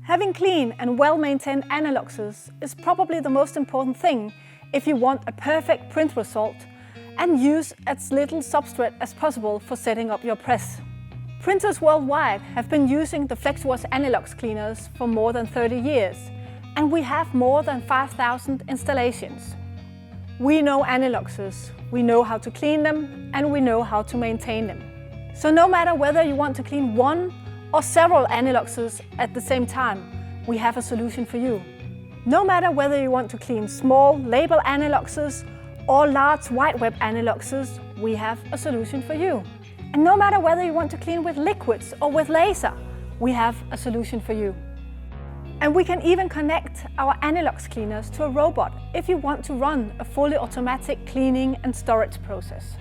Having clean and well-maintained aniloxes is probably the most important thing if you want a perfect print result and use as little substrate as possible for setting up your press. Printers worldwide have been using the FlexWash anilox cleaners for more than 30 years, and we have more than 5,000 installations. We know aniloxes, we know how to clean them, and we know how to maintain them. So no matter whether you want to clean one or several aniloxes at the same time, we have a solution for you. No matter whether you want to clean small label aniloxes or large white web aniloxes, we have a solution for you. And no matter whether you want to clean with liquids or with laser, we have a solution for you. And we can even connect our anilox cleaners to a robot if you want to run a fully automatic cleaning and storage process.